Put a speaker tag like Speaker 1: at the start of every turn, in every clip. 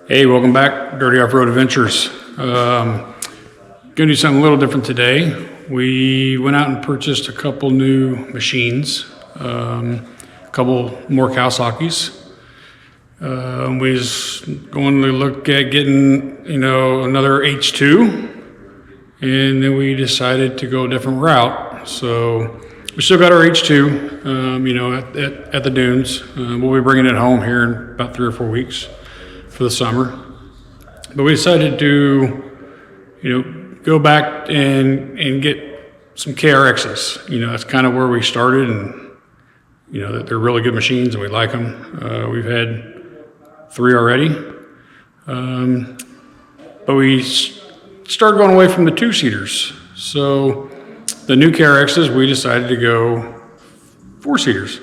Speaker 1: Hey, welcome back, Dirty Off-Road Adventures. Gonna do something a little different today. We went out and purchased a couple new machines, a couple more Kawasaki's. We was going to look at getting, another H2, and then we decided to go a different route. So we still got our H2, at the dunes. We'll be bringing it home here in about 3 or 4 weeks for the summer. But we decided to, go back and get some KRXs. That's kind of where we started, and, they're really good machines and we like them. We've had 3 already. But we started going away from the 2-seaters. So the new KRXs, we decided to go 4-seaters.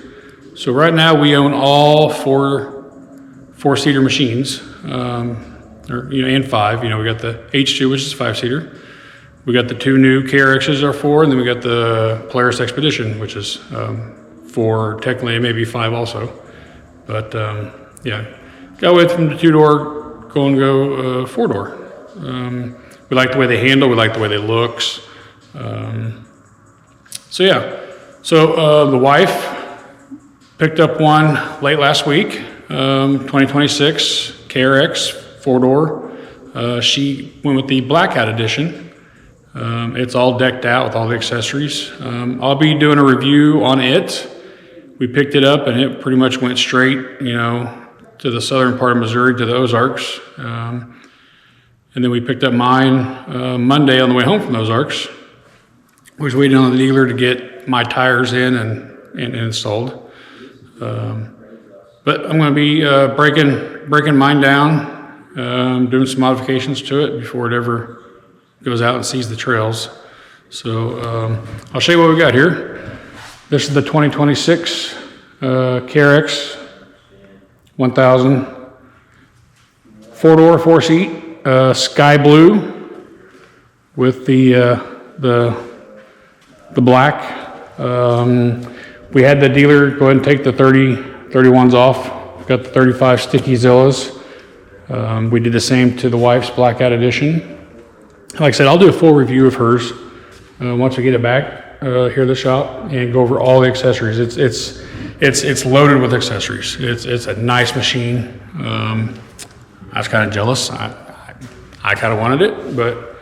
Speaker 1: So right now we own all 4-seater machines, and 5. We got the H2, which is a 5-seater. We got the 2 new KRXs are 4, and then we got the Polaris Expedition, which is 4. Technically, it may be 5 also. But got away from the 2-door, go 4-door. We like the way they handle. We like the way they look. So the wife picked up one late last week, 2026 KRX 4-door. She went with the blackout edition. It's all decked out with all the accessories. I'll be doing a review on it. We picked it up and it pretty much went straight, to the southern part of Missouri, to the Ozarks. And then we picked up mine Monday on the way home from the Ozarks. We was waiting on the dealer to get my tires in and installed. But I'm going to be breaking mine down, doing some modifications to it before it ever goes out and sees the trails. So I'll show you what we got here. This is the 2026 KRX 1000 4-door, 4-seat, sky blue with the black. We had the dealer go ahead and take the 31s off. We've got the 35 sticky Zillas. We did the same to the wife's blackout edition. Like I said, I'll do a full review of hers once we get it back here at the shop and go over all the accessories. It's loaded with accessories. It's a nice machine. I was kind of jealous. I kind of wanted it, but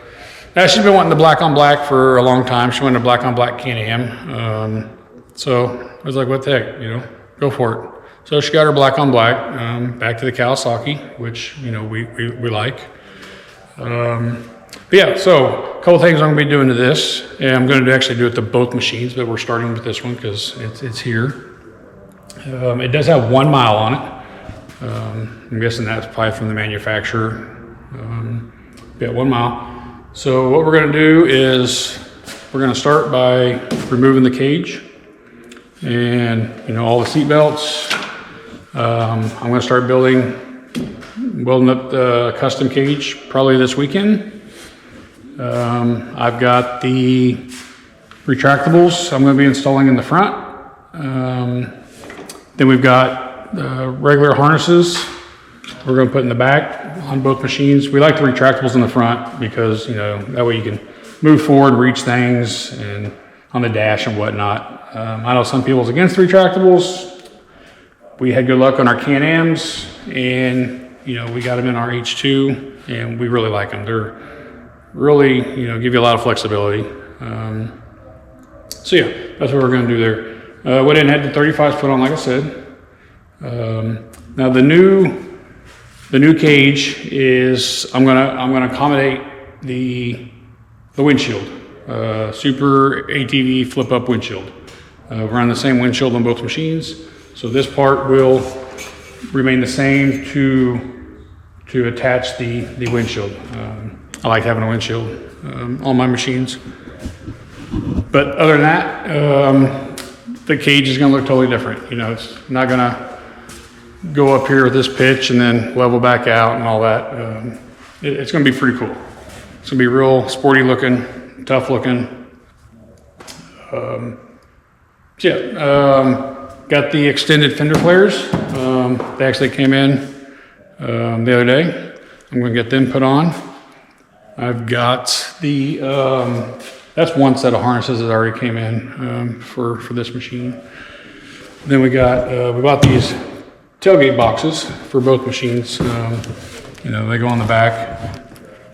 Speaker 1: she's been wanting the black on black for a long time. She wanted a black on black Can-Am. So I was like, what the heck, go for it. So she got her black on black, back to the Kawasaki, which, we like. So a couple things I'm going to be doing to this. And I'm going to actually do it to both machines, but we're starting with this one because it's here. It does have 1 mile on it. I'm guessing that's probably from the manufacturer. 1 mile. So what we're going to do is we're going to start by removing the cage and all the seat belts. I'm going to start welding up the custom cage probably this weekend. I've got the retractables I'm going to be installing in the front. Then we've got regular harnesses we're going to put in the back on both machines. We like the retractables in the front because, that way you can move forward, reach things, and on the dash and whatnot. I know some people's against the retractables. We had good luck on our Can-Ams, and, we got them in our H2, and we really like them. They're really, give you a lot of flexibility. That's what we're going to do there. Went in and had the 35s put on, like I said. Now the new cage is I'm gonna accommodate the windshield, super ATV flip up windshield. We're on the same windshield on both machines, so this part will remain the same to attach the windshield. I like having a windshield on my machines, but other than that, the cage is going to look totally different. It's not going to go up here with this pitch and then level back out and all that. It's going to be pretty cool. It's going to be real sporty looking, tough looking. Got the extended fender flares. They actually came in the other day. I'm going to get them put on. I've got the, that's one set of harnesses that already came in for this machine. Then we bought these tailgate boxes for both machines. You know, they go on the back.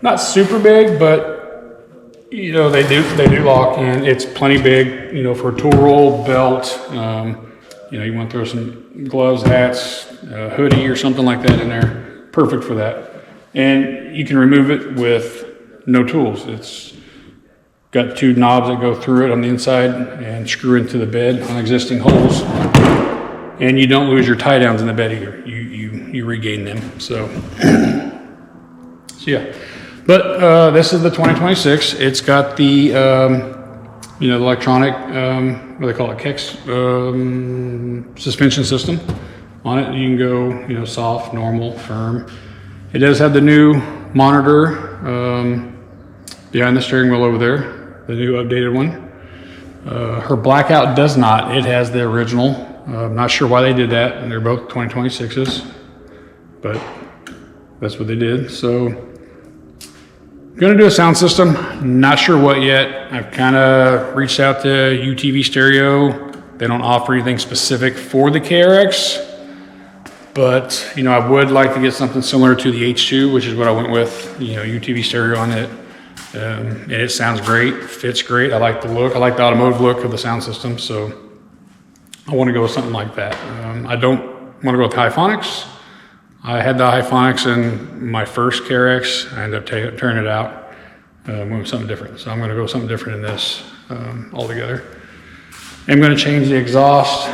Speaker 1: Not super big, but you know, they do lock in. It's plenty big, you know, for a tool roll, belt. You know, you want to throw some gloves, hats, hoodie or something like that in there. Perfect for that. And you can remove it with no tools. It's got 2 knobs that go through it on the inside and screw into the bed on existing holes. And you don't lose your tie downs in the bed either. You regain them. So yeah. But this is the 2026. It's got the you know, the electronic what do they call it, KRX suspension system on it. You can go, you know, soft, normal, firm. It does have the new monitor behind the steering wheel over there, the new updated one. Her blackout does not. It has the original. I'm not sure why they did that, and they're both 2026s, but that's what they did. So, gonna do a sound system. Not sure what yet. I've kind of reached out to UTV Stereo. They don't offer anything specific for the KRX, but you know, I would like to get something similar to the H2, which is what I went with. You know, UTV Stereo on it. And it sounds great, fits great. I like the look. I like the automotive look of the sound system, so I want to go with something like that. I don't want to go with Hyphonics. I had the Hyphonics in my first KRX. I ended up turning it out, went with something different. So I'm going to go with something different in this altogether. I'm going to change the exhaust.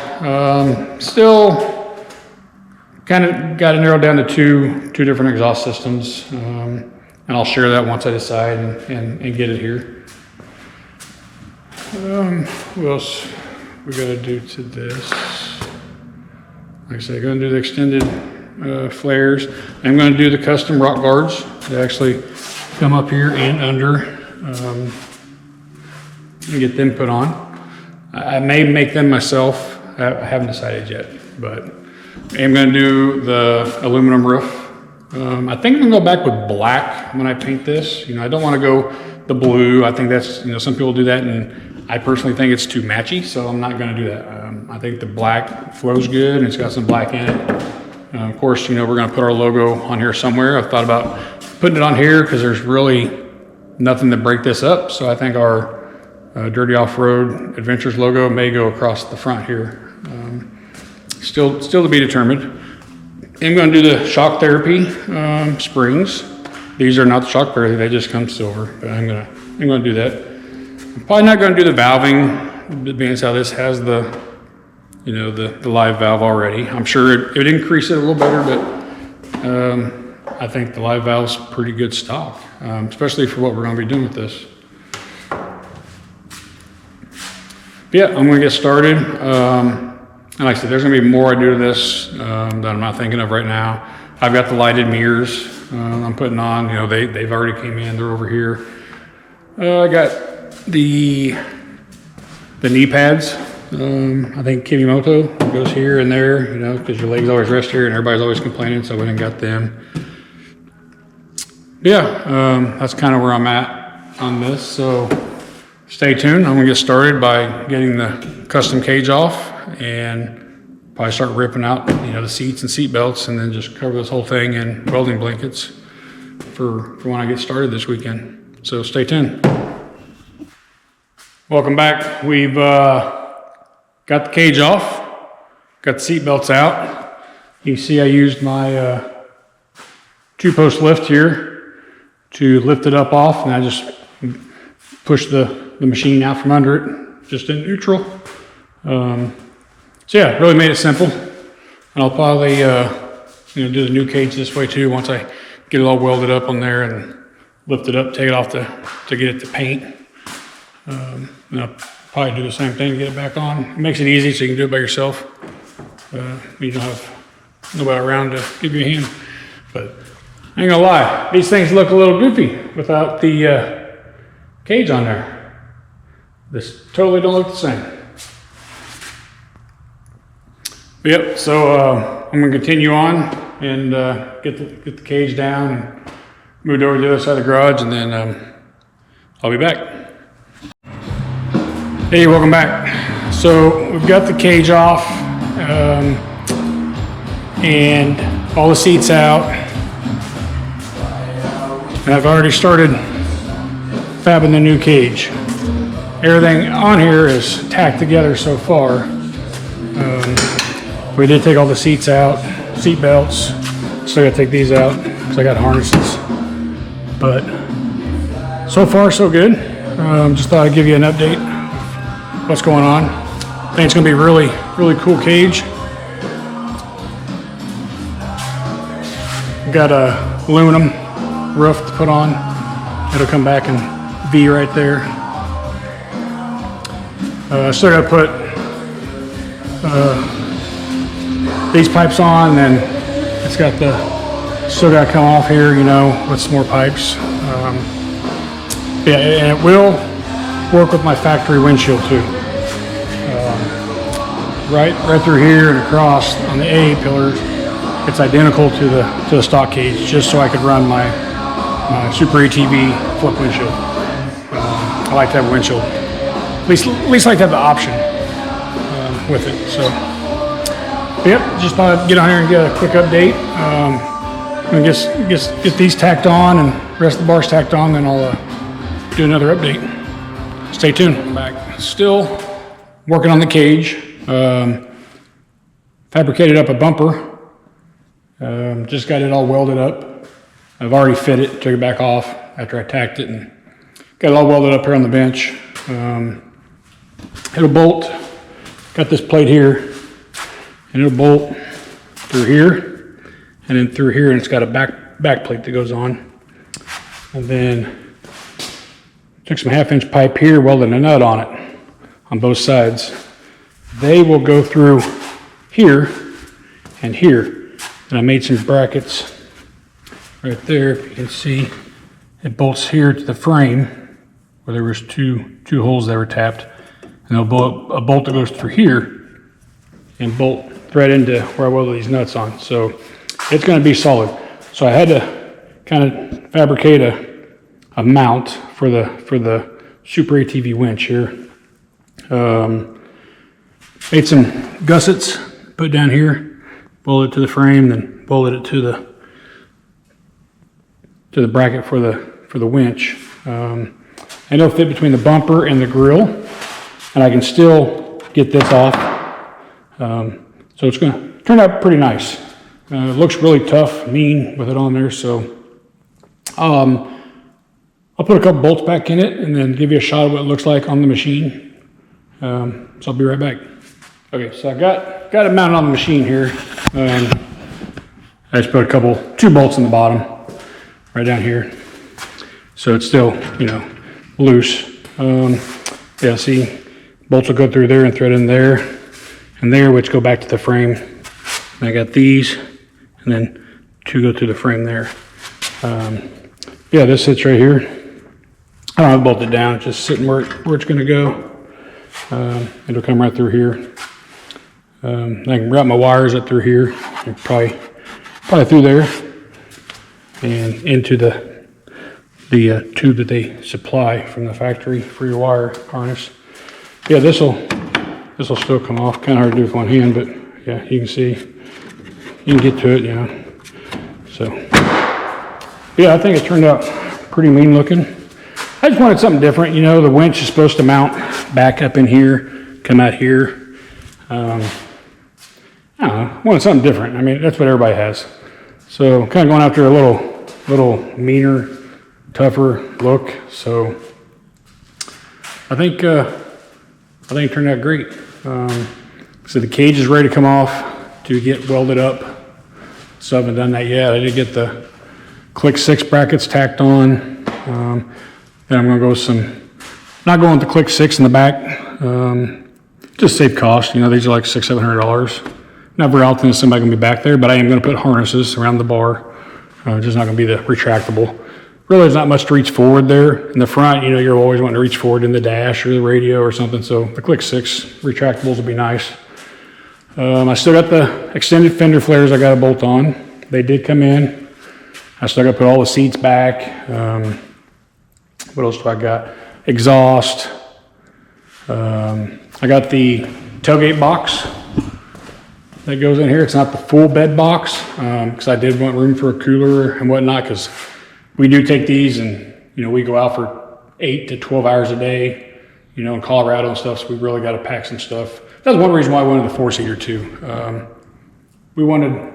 Speaker 1: Still kind of got it narrowed down to two different exhaust systems. And I'll share that once I decide and get it here. What else we got to do to this? Like I said, I'm going to do the extended flares. I'm going to do the custom rock guards that actually come up here and under and get them put on. I may make them myself. I haven't decided yet, but I'm going to do the aluminum roof. I think I'm gonna go back with black when I paint this. You know, I don't want to go the blue. I think that's, you know, some people do that, and I personally think it's too matchy, so I'm not going to do that. I think the black flows good, and it's got some black in it. Of course, you know, we're going to put our logo on here somewhere. I've thought about putting it on here because there's really nothing to break this up. So I think our Dirty Off-Road Adventures logo may go across the front here. Still to be determined. I'm going to do the shock therapy springs. These are not the shock therapy; they just come silver. But I'm going to do that. I'm probably not going to do the valving, being as how this has the, you know, the live valve already. I'm sure it would increase it a little better, but I think the live valve's pretty good stock, especially for what we're going to be doing with this. But yeah, I'm going to get started. And like I said, there's going to be more I do to this that I'm not thinking of right now. I've got the lighted mirrors I'm putting on. You know, they've already came in. They're over here. I got the knee pads. I think Kivimoto goes here and there, you know, because your legs always rest here and everybody's always complaining, so I went and got them. Yeah, that's kind of where I'm at on this. So stay tuned. I'm going to get started by getting the custom cage off and probably start ripping out, you know, the seats and seat belts, and then just cover this whole thing in welding blankets for when I get started this weekend. So stay tuned. Welcome back. We've got the cage off, got the seat belts out. You can see I used my 2-post lift here to lift it up off, and I just pushed the machine out from under it, just in neutral. So yeah, really made it simple. And I'll probably you know, do the new cage this way too once I get it all welded up on there and lift it up, take it off to get it to paint. And I'll probably do the same thing to get it back on. It makes it easy so you can do it by yourself. You don't have nobody around to give you a hand. But I ain't gonna lie, these things look a little goofy without the cage on there. This totally don't look the same. Yep, so I'm gonna continue on and get the cage down and moved over to the other side of the garage, and then I'll be back. Hey, welcome back. So we've got the cage off and all the seats out. And I've already started fabbing the new cage. Everything on here is tacked together so far. We did take all the seats out, seat belts. Still gotta take these out because I got harnesses. But so far so good. Just thought I'd give you an update of what's going on. I think it's gonna be a really cool cage. Got a aluminum roof to put on. It'll come back in V right there. Still gotta put these pipes on, and it's got the, still gotta come off here, you know, with some more pipes. Yeah, and it will work with my factory windshield too. Right through here and across on the A pillars, it's identical to the stock cage, just so I could run my Super ATV flip windshield. I like to have a windshield. At least like to have the option with it. So, yep, just thought I'd get on here and get a quick update. And get these tacked on and the rest of the bars tacked on, then I'll do another update. Stay tuned. I'm back. Still working on the cage. Fabricated up a bumper. Just got it all welded up. I've already fit it, took it back off after I tacked it, and got it all welded up here on the bench. It'll bolt, got this plate here, and it'll bolt through here, and then through here, and it's got a back plate that goes on. And then took some 1/2-inch pipe here, welded a nut on it, on both sides. They will go through here and here. And I made some brackets right there. If you can see, it bolts here to the frame where there was two holes that were tapped. And a bolt that goes through here and bolt thread into where I welded these nuts on. So it's going to be solid. So I had to kind of fabricate a mount for the Super ATV winch here. Made some gussets, put down here. Bolted it to the frame, then bolted it to the bracket for the winch. And it'll fit between the bumper and the grill, and I can still get this off. So it's going to turn out pretty nice. It looks really tough, mean with it on there. So I'll put a couple bolts back in it, and then give you a shot of what it looks like on the machine. So I'll be right back. Okay, so I got it mounted on the machine here. I just put 2 bolts in the bottom, right down here. So it's still, you know, loose. Yeah, see, bolts will go through there and thread in there and there, which go back to the frame. And I got these, and then 2 go through the frame there. Yeah, this sits right here. I don't have it bolted down, it's just sitting where it's gonna go. It'll come right through here. I can route my wires up through here, and probably through there, and into the tube that they supply from the factory for your wire harness. Yeah, this will still come off. Kind of hard to do with one hand, but yeah, you can see, you can get to it, you know. So yeah, I think it turned out pretty mean looking. I just wanted something different, you know. The winch is supposed to mount back up in here, come out here. I don't know, I wanted something different. I mean, that's what everybody has. So kind of going after a little meaner, tougher look. So I think it turned out great. So the cage is ready to come off to get welded up. So I haven't done that yet. I did get the Click 6 brackets tacked on. Then I'm gonna go not going with the Click 6 in the back. Just save cost. You know, these are like $600-700. Not very often is somebody gonna be back there, but I am gonna put harnesses around the bar. Just not gonna be the retractable. Really, there's not much to reach forward there. In the front, you know, you're always wanting to reach forward in the dash or the radio or something. So the Click 6 retractables will be nice. I still got the extended fender flares I got to bolt on. They did come in. I still got to put all the seats back. What else do I got? Exhaust. I got the tailgate box that goes in here. It's not the full bed box because I did want room for a cooler and whatnot, because we do take these and, you know, we go out for 8 to 12 hours a day, you know, in Colorado and stuff. So we really got to pack some stuff. That's one reason why I wanted the 4-seater too. We wanted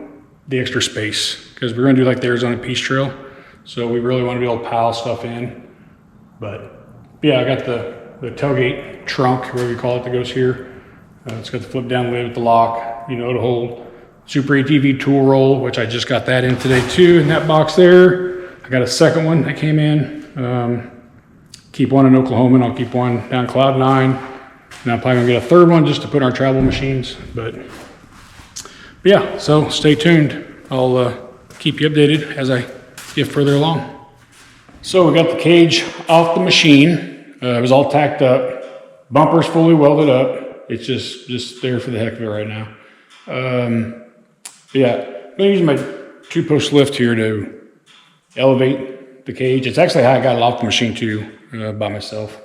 Speaker 1: the extra space because we're going to do like the Arizona Peace Trail. So we really want to be able to pile stuff in. But yeah, I got the tailgate trunk, whatever you call it, that goes here. It's got the flip down lid with the lock, you know, to hold Super ATV tool roll, which I just got that in today too, in that box there. I got a second one that came in. Keep one in Oklahoma, and I'll keep one down Cloud 9. And I'm probably gonna get a third one just to put in our travel machines. But yeah, so stay tuned. I'll keep you updated as I get further along. So we got the cage off the machine. It was all tacked up. Bumper's fully welded up. It's just there for the heck of it right now. Yeah, I'm gonna use my 2-post lift here to elevate the cage. It's actually how I got it off the machine too, by myself.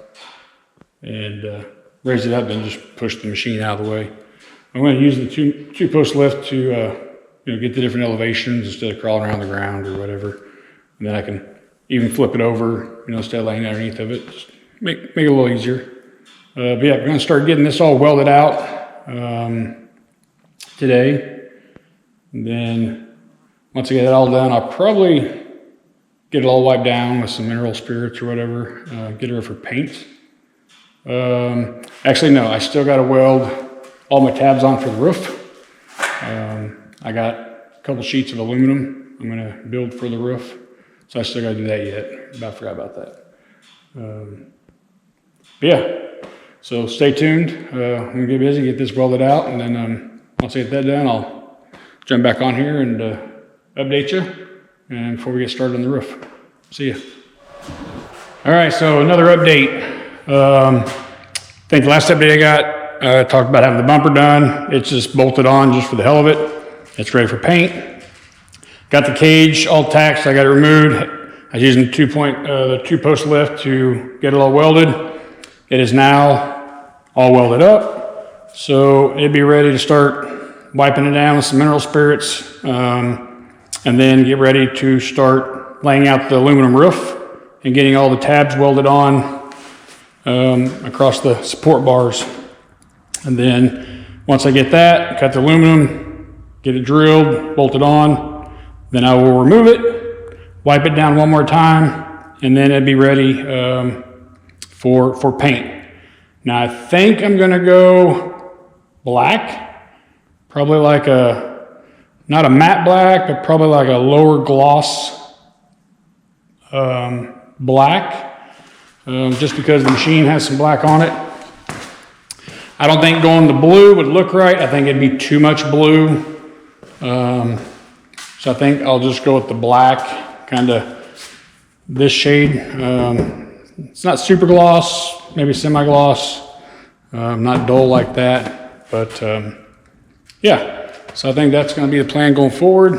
Speaker 1: And raise it up and just push the machine out of the way. I'm gonna use the two-post lift to you know, get the different elevations instead of crawling around the ground or whatever. And then I can even flip it over, you know, instead of laying underneath of it. Just make it a little easier. But yeah, we're gonna start getting this all welded out today. And then once I get it all done, I'll probably get it all wiped down with some mineral spirits or whatever, get it ready for paint. Actually, no, I still got to weld all my tabs on for the roof. I got a couple sheets of aluminum I'm going to build for the roof. So I still got to do that yet. I forgot about that. But yeah, so stay tuned. I'm going to get busy, get this welded out. And then once I get that done, I'll jump back on here and update you. And before we get started on the roof. See ya. All right, so another update. I think the last update I got, talked about having the bumper done. It's just bolted on just for the hell of it. It's ready for paint. Got the cage all tacked, so I got it removed. I was using the 2-post lift to get it all welded. It is now all welded up. So it'd be ready to start wiping it down with some mineral spirits, and then get ready to start laying out the aluminum roof and getting all the tabs welded on across the support bars. And then once I get that, cut the aluminum, get it drilled, bolted on, then I will remove it, wipe it down one more time, and then it'd be ready for paint. Now I think I'm gonna go black, probably like not a matte black, but probably like a lower gloss black, just because the machine has some black on it. I don't think going the blue would look right. I think it'd be too much blue. So I think I'll just go with the black, kind of this shade. It's not super gloss, maybe semi-gloss, not dull like that, but yeah. So I think that's going to be the plan going forward.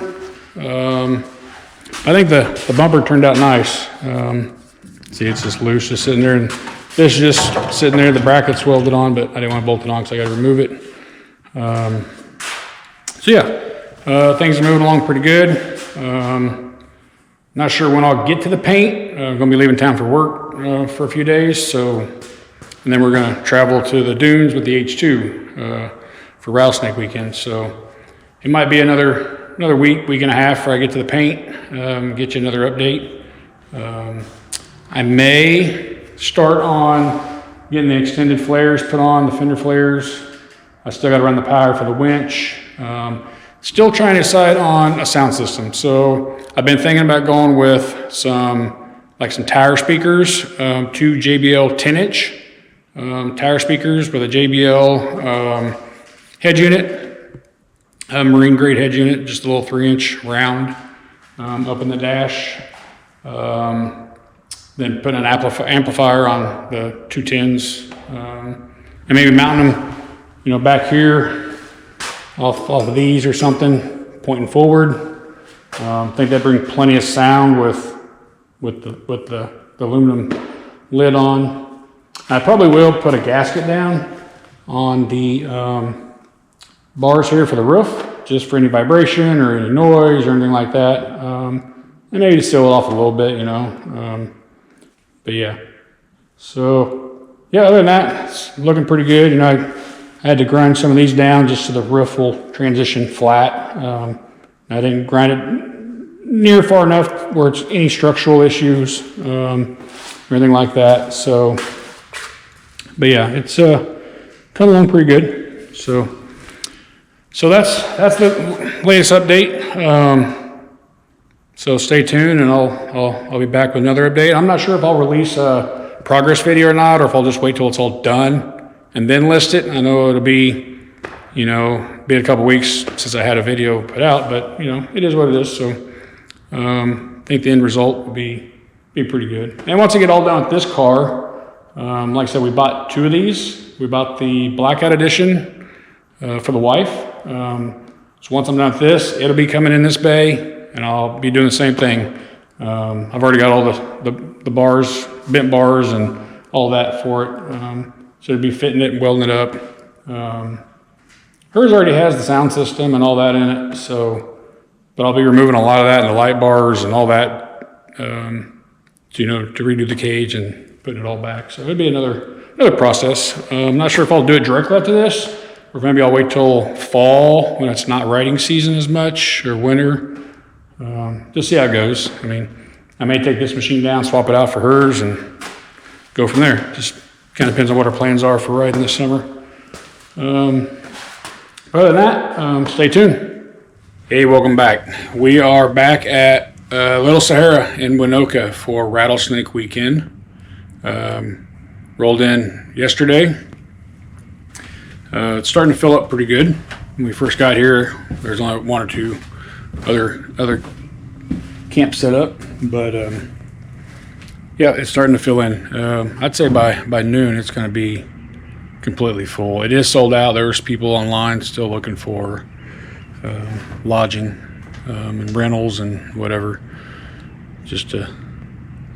Speaker 1: I think the bumper turned out nice. See, it's just loose, just sitting there, and this is just sitting there. The bracket's welded on, but I didn't want to bolt it on because I got to remove it. So yeah, things are moving along pretty good. Not sure when I'll get to the paint. I'm going to be leaving town for work for a few days, so, and then we're going to travel to the dunes with the H2 for rattlesnake weekend. So it might be another week and a half before I get to the paint, get you another update. I may start on getting the extended flares put on, the fender flares. I still got to run the power for the winch. Still trying to decide on a sound system. So I've been thinking about going with some tower speakers, 2 JBL 10-inch tower speakers with a JBL head unit, a marine grade head unit, just a little 3-inch round up in the dash. Then put an amplifier on the 210s, and maybe mounting them, back here off of these or something, pointing forward. I think that brings plenty of sound with the aluminum lid on. I probably will put a gasket down on the bars here for the roof, just for any vibration or any noise or anything like that. And maybe seal it off a little bit, you know. But yeah. So yeah, other than that, it's looking pretty good. You know, I had to grind some of these down just so the roof will transition flat. I didn't grind it near far enough where it's any structural issues or anything like that. So, but yeah, it's coming along pretty good. So that's the latest update. So stay tuned, and I'll be back with another update. I'm not sure if I'll release a progress video or not, or if I'll just wait till it's all done and then list it. I know it'll be, you know, a couple weeks since I had a video put out, but you know, it is what it is. So I think the end result will be pretty good. And once I get all done with this car, like I said, we bought 2 of these. We bought the Blackout Edition for the wife. So once I'm done with this, it'll be coming in this bay, and I'll be doing the same thing. I've already got all the bars, bent bars, and all that for it. So it'll be fitting it and welding it up. Hers already has the sound system and all that in it. So, but I'll be removing a lot of that and the light bars and all that, you know, to redo the cage and putting it all back. So it'll be another process. I'm not sure if I'll do it directly after this, or maybe I'll wait till fall when it's not riding season as much, or winter. Just see how it goes. I mean, I may take this machine down, swap it out for hers, and go from there. Just kind of depends on what our plans are for riding this summer. Other than that, stay tuned. Hey, welcome back. We are back at Little Sahara in Winoka for Rattlesnake Weekend. Rolled in yesterday. It's starting to fill up pretty good. When we first got here, there's only 1 or 2 other camps set up, but yeah, it's starting to fill in. I'd say by noon it's going to be completely full. It is sold out. There's people online still looking for lodging and rentals and whatever, just to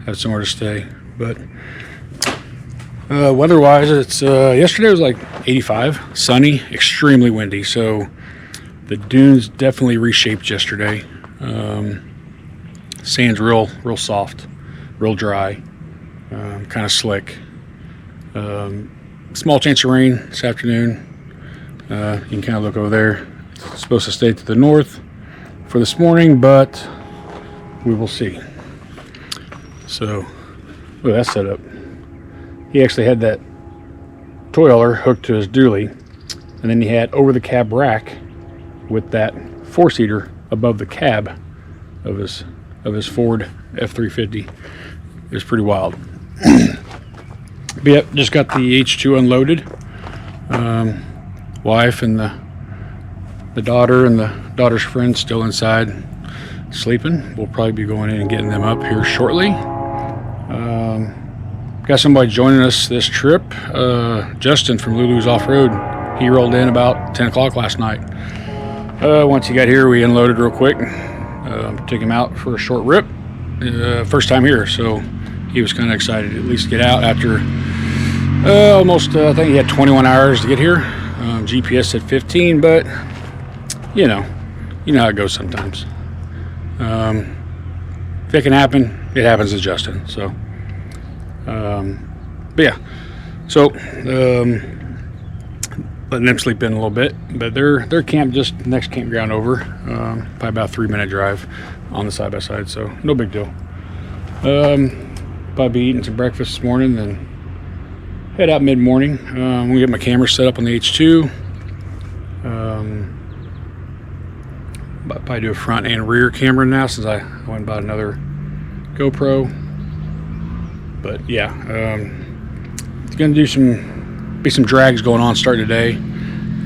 Speaker 1: have somewhere to stay. But weather-wise, it's yesterday was like 85, sunny, extremely windy. So the dunes definitely reshaped yesterday. Sand's real soft, real dry, kind of slick. Small chance of rain this afternoon. You can kind of look over there. It's supposed to stay to the north for this morning, but we will see. So, look at that setup. He actually had that toy hauler hooked to his dually, and then he had over the cab rack with that 4-seater above the cab of his Ford F-350. It was pretty wild. But yep, just got the H2 unloaded. Wife and the daughter and the daughter's friend still inside sleeping. We'll probably be going in and getting them up here shortly. Got somebody joining us this trip. Justin from Lulu's Off-Road. He rolled in about 10 o'clock last night. Once he got here, we unloaded real quick. Took him out for a short rip. First time here, so he was kind of excited to at least get out after almost, I think he had 21 hours to get here. GPS said 15, but you know how it goes sometimes. If it can happen, it happens to Justin. So, but yeah, so letting them sleep in a little bit. But they're camped just next campground over, probably about a 3-minute drive on the side by side. So no big deal. Probably eating some breakfast this morning, then head out mid-morning. I'm gonna get my camera set up on the H2. Probably do a front and rear camera now since I went and bought another GoPro. But yeah, it's gonna be some drags going on starting today.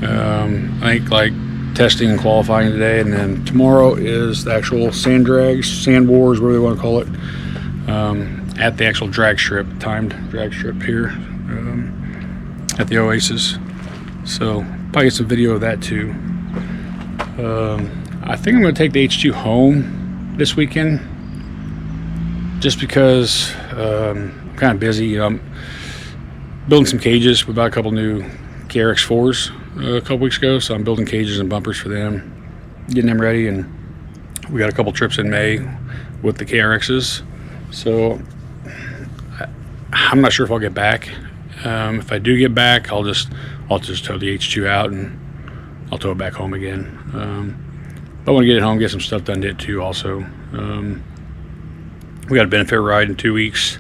Speaker 1: I think like testing and qualifying today, and then tomorrow is the actual sand drags, sand wars, whatever they want to call it, at the actual drag strip, timed drag strip here at the Oasis. So probably get some video of that too. I think I'm going to take the H2 home this weekend, just because I'm kind of busy. You know, I'm building some cages. We bought a couple new KRX4s a couple weeks ago, so I'm building cages and bumpers for them, getting them ready, and we got a couple trips in May with the KRXs. So I'm not sure if I'll get back. If I do get back, I'll just tow the H2 out and I'll tow it back home again. I want to get it home, get some stuff done to it too. Also, we got a benefit ride in 2 weeks.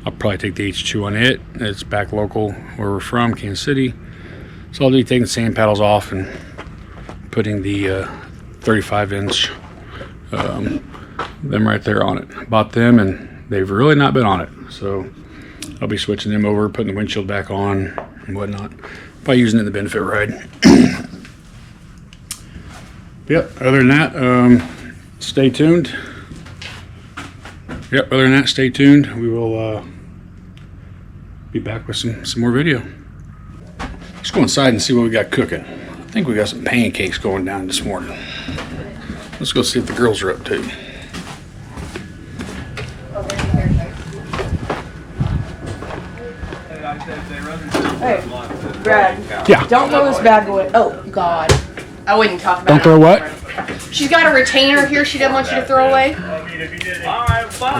Speaker 1: I'll probably take the H2 on it. It's back local where we're from, Kansas City. So I'll be taking the sand paddles off and putting the 35-inch them right there on it. Bought them and they've really not been on it. So I'll be switching them over, putting the windshield back on and whatnot by using it in the benefit ride. Yep, other than that, stay tuned. Yep, other than that, stay tuned. We will be back with some more video. Let's go inside and see what we got cooking. I think we got some pancakes going down this morning. Let's go see what the girls are up to.
Speaker 2: Hey, Brad.
Speaker 1: Yeah.
Speaker 2: Don't throw this bag away. Oh, God. I wouldn't talk about
Speaker 1: Don't
Speaker 2: it.
Speaker 1: throw what?
Speaker 2: She's got a retainer here she doesn't want you to throw away.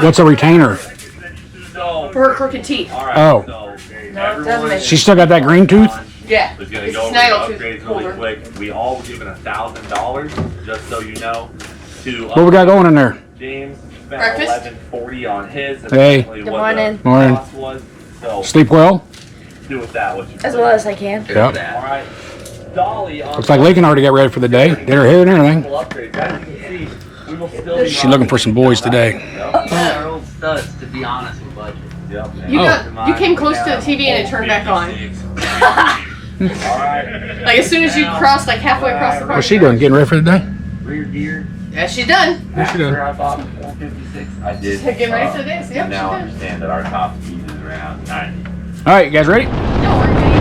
Speaker 1: What's a retainer?
Speaker 2: For her crooked teeth.
Speaker 1: Oh.
Speaker 2: No, it doesn't make
Speaker 1: She still got that green tooth?
Speaker 2: Yeah.
Speaker 3: Was gonna
Speaker 2: It's
Speaker 3: go
Speaker 2: a
Speaker 3: over the
Speaker 2: snaggle tooth
Speaker 3: upgrades
Speaker 2: holder.
Speaker 3: really quick. We all were given $1,000, just so you know, to
Speaker 1: What we got going in there?
Speaker 3: James spent
Speaker 2: Breakfast?
Speaker 3: $11.40 on his. That's
Speaker 1: Hey.
Speaker 3: basically
Speaker 2: Good
Speaker 3: what
Speaker 2: morning.
Speaker 3: the
Speaker 1: Morning.
Speaker 3: cost was. So
Speaker 1: Sleep well?
Speaker 3: do with that what you
Speaker 2: As well as I can.
Speaker 1: Yep.
Speaker 3: All right. Dolly on
Speaker 1: Looks like Lakin already got ready for the day. Did her hair and everything.
Speaker 3: upgrades. As you can see, we will still be
Speaker 1: She's looking for some boys today.
Speaker 4: They're old studs, to be honest with budget.
Speaker 3: Yep.
Speaker 2: You came close to the TV and it turned back on.
Speaker 3: All right.
Speaker 2: Like as soon as you crossed like halfway across the park.
Speaker 1: What's she doing? Getting ready for the day?
Speaker 4: Rear gear,
Speaker 2: Yeah, she's done.
Speaker 1: Yeah, she does.
Speaker 3: After I bought the 456, I did.
Speaker 2: Getting ready for the day. So yep,
Speaker 3: now
Speaker 2: she's done.
Speaker 3: understand that our top speed is around 90.
Speaker 1: All right, you guys ready?
Speaker 2: No, we're good.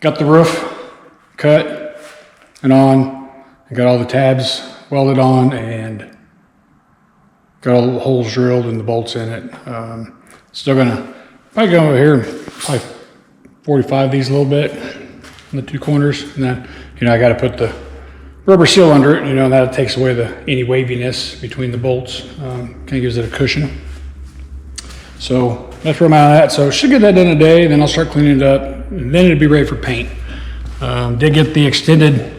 Speaker 1: got the roof cut and on. I got all the tabs welded on and got all the holes drilled and the bolts in it. Still gonna probably go over here and probably 45 these a little bit in the two corners, and then I got to put the rubber seal under it. That takes away any waviness between the bolts. Kind of gives it a cushion. So that's where I'm at. So should get that done today. Then I'll start cleaning it up, and then it'll be ready for paint. Did get the extended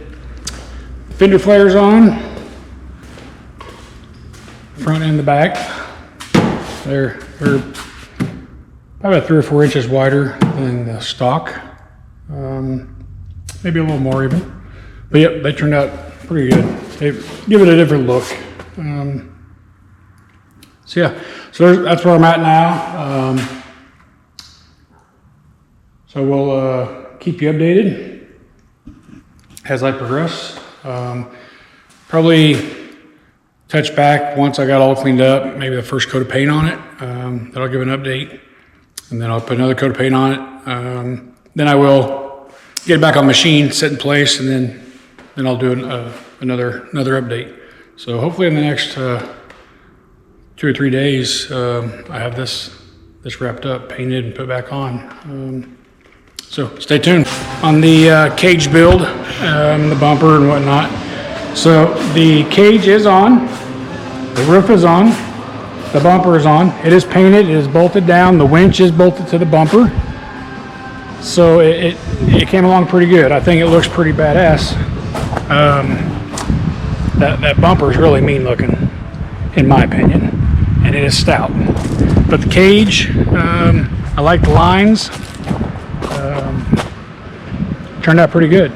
Speaker 1: fender flares on, front and the back. They're probably about 3 or 4 inches wider than the stock, maybe a little more even. But yep, they turned out pretty good. They give it a different look. So yeah, that's where I'm at now. So we'll keep you updated as I progress. Probably touch back once I got all cleaned up, maybe the first coat of paint on it. That'll give an update, and then I'll put another coat of paint on it. Then I will get it back on machine, set in place, and then I'll do another update. So hopefully in the next 2 or 3 days, I have this wrapped up, painted, and put back on. So stay tuned on the cage build, the bumper and whatnot. So the cage is on, the roof is on, the bumper is on. It is painted, it is bolted down, the winch is bolted to the bumper. So it came along pretty good. I think it looks pretty badass. That bumper is really mean looking, in my opinion, and it is stout. But the cage, I like the lines. Turned out pretty good.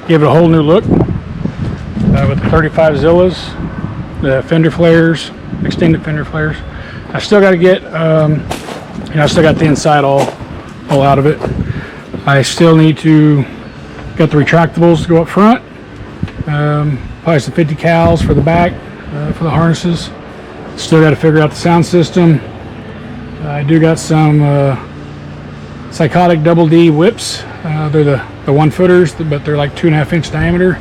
Speaker 1: Give it a whole new look with the 35 Zillas, the fender flares, extended fender flares. I still got to get, I still got the inside all out of it. I still need to get the retractables to go up front. Probably some 50 cals for the back, for the harnesses. Still got to figure out the sound system. I do got some Psychotic Double D whips. They're the 1-footers, but they're like 2.5 inch diameter.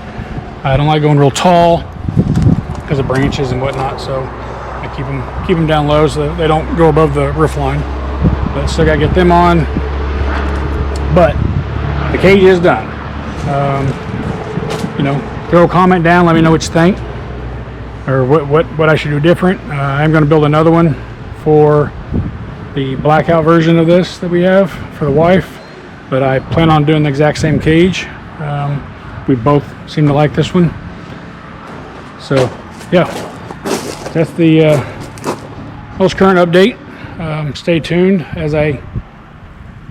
Speaker 1: I don't like going real tall because of branches and whatnot, so I keep them down low so they don't go above the roof line. But still gotta get them on. But the cage is done. Throw a comment down, let me know what you think, or what I should do different. I'm going to build another one for the blackout version of this that we have for the wife, but I plan on doing the exact same cage. We both seem to like this one. So yeah, that's the most current update. Stay tuned as I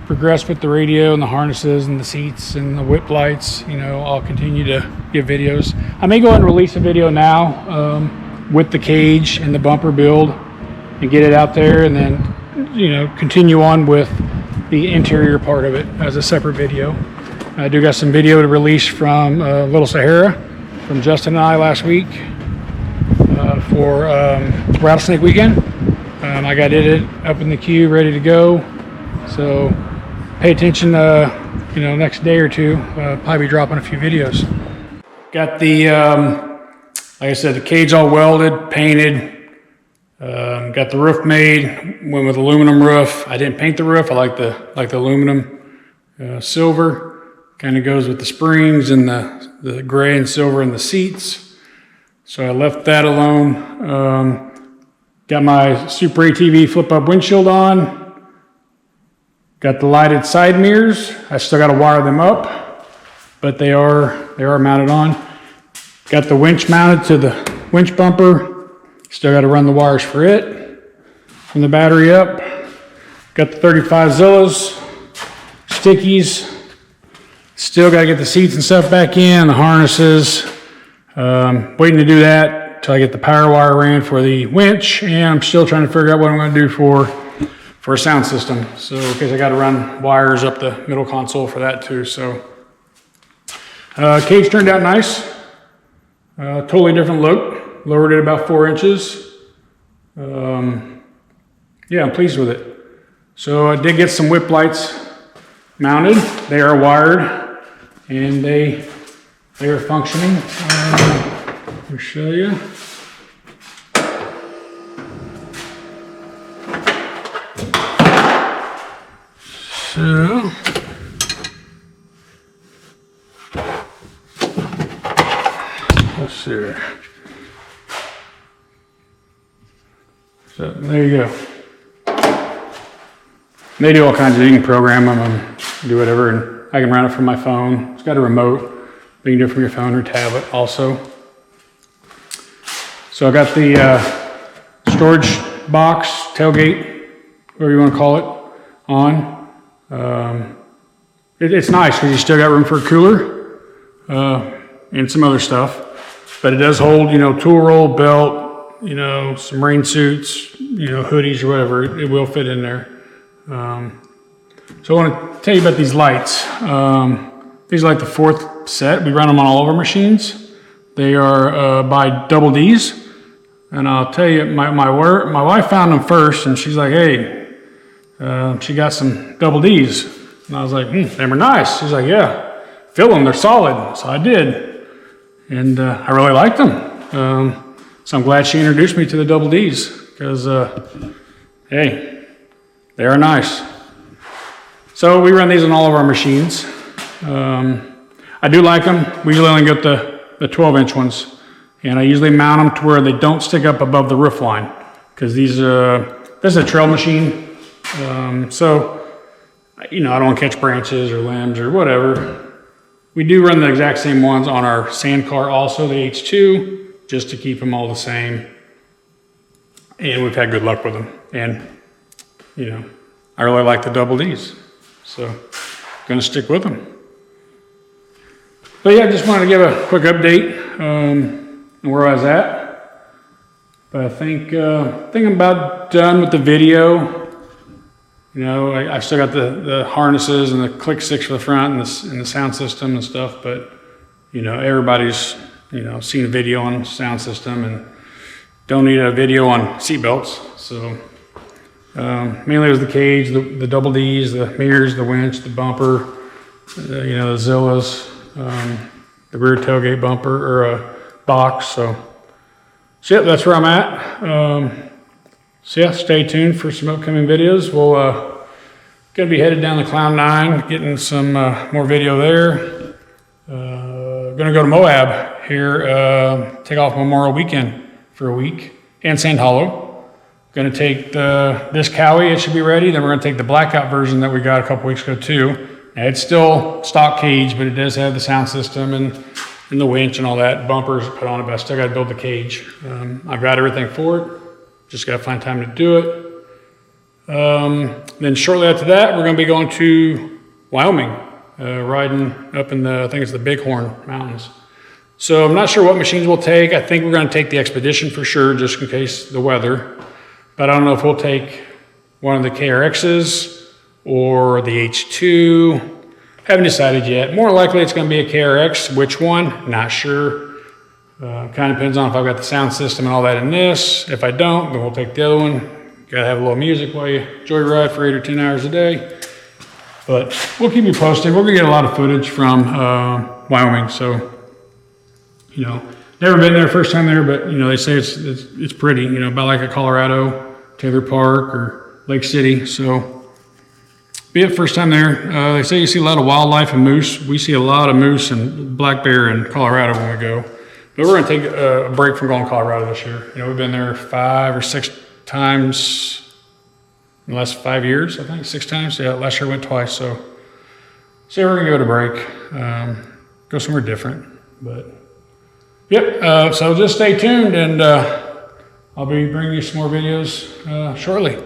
Speaker 1: progress with the radio and the harnesses and the seats and the whip lights. I'll continue to give videos. I may go ahead and release a video now with the cage and the bumper build and get it out there, and then continue on with the interior part of it as a separate video. I do got some video to release from Little Sahara from Justin and I last week for Rattlesnake Weekend. I got it up in the queue, ready to go. So pay attention, next day or two, probably be dropping a few videos. Got the, like I said, the cage all welded, painted, got the roof made, went with aluminum roof. I didn't paint the roof, I like the aluminum silver. Kind of goes with the springs and the gray and silver in the seats. So I left that alone. Got my Super ATV flip-up windshield on. Got the lighted side mirrors. I still got to wire them up, but they are mounted on. Got the winch mounted to the winch bumper. Still got to run the wires for it. From the battery up. Got the 35 Zillas, stickies. Still got to get the seats and stuff back in, the harnesses. Waiting to do that until I get the power wire ran for the winch, and I'm still trying to figure out what I'm going to do for a sound system. So, because I got to run wires up the middle console for that too. So, cage turned out nice. Totally different look. Lowered it about 4 inches. Yeah, I'm pleased with it. So I did get some whip lights mounted. They are wired. and they are functioning. Let me show you. So, let's see here. So there you go. They do all kinds of, you can program them and do whatever, and I can run it from my phone. It's got a remote, but you can do it from your phone or tablet also. So I got the storage box, tailgate, whatever you want to call it, on. It's nice because you still got room for a cooler and some other stuff, but it does hold, you know, tool roll, belt, you know, some rain suits, you know, hoodies or whatever. It will fit in there. So I want to tell you about these lights. These are like the 4th set. We run them on all of our machines. They are by Double D's, and I'll tell you, my wife found them first, and she's like, hey, she got some Double D's, and I was like, they were nice. She's like, yeah, fill them, they're solid. So I did, and I really liked them. So I'm glad she introduced me to the Double D's because, hey, they are nice. So we run these on all of our machines. I do like them. We usually only get the 12-inch ones, and I usually mount them to where they don't stick up above the roof line because this is a trail machine. So, you know, I don't want to catch branches or limbs or whatever. We do run the exact same ones on our sand car also, the H2, just to keep them all the same. And we've had good luck with them. And, you know, I really like the Double D's. So, gonna stick with them. But yeah, I just wanted to give a quick update on where I was at. But I think I'm about done with the video. You know, I still got the harnesses and the click sticks for the front and the sound system and stuff. But you know, everybody's seen a video on sound system and don't need a video on seat belts. So mainly it was the cage, the Double D's, the mirrors, the winch, the bumper, the Zillas, the rear tailgate bumper or box. So yeah, that's where I'm at. So yeah, stay tuned for some upcoming videos. We'll gonna be headed down to Cloud 9, getting some more video there. Gonna go to Moab here, take off Memorial Weekend for a week, and Sand Hollow. Gonna take this Cowie, it should be ready. Then we're gonna take the blackout version that we got a couple weeks ago too. Now, it's still stock cage, but it does have the sound system and the winch and all that. Bumpers put on it, but I still gotta build the cage. I've got everything for it. Just gotta find time to do it. Then shortly after that, we're gonna be going to Wyoming, riding up in I think it's the Bighorn Mountains. So I'm not sure what machines we'll take. I think we're gonna take the Expedition for sure, just in case the weather. But I don't know if we'll take one of the KRXs or the H2. Haven't decided yet. More likely it's gonna be a KRX. Which one? Not sure. Kind of depends on if I've got the sound system and all that in this. If I don't, then we'll take the other one. Gotta have a little music while you joyride for 8 or 10 hours a day. But we'll keep you posted. We're gonna get a lot of footage from Wyoming. So, never been there, first time there, but they say it's pretty. About like a Colorado, Taylor Park or Lake City. So, be it first time there. They say you see a lot of wildlife and moose. We see a lot of moose and black bear in Colorado when we go. But we're gonna take a break from going to Colorado this year. We've been there 5 or 6 times in the last 5 years, I think, 6 times. Yeah, last year I went twice. So we're gonna give it a break, go somewhere different. But yep. So just stay tuned, and I'll be bringing you some more videos shortly.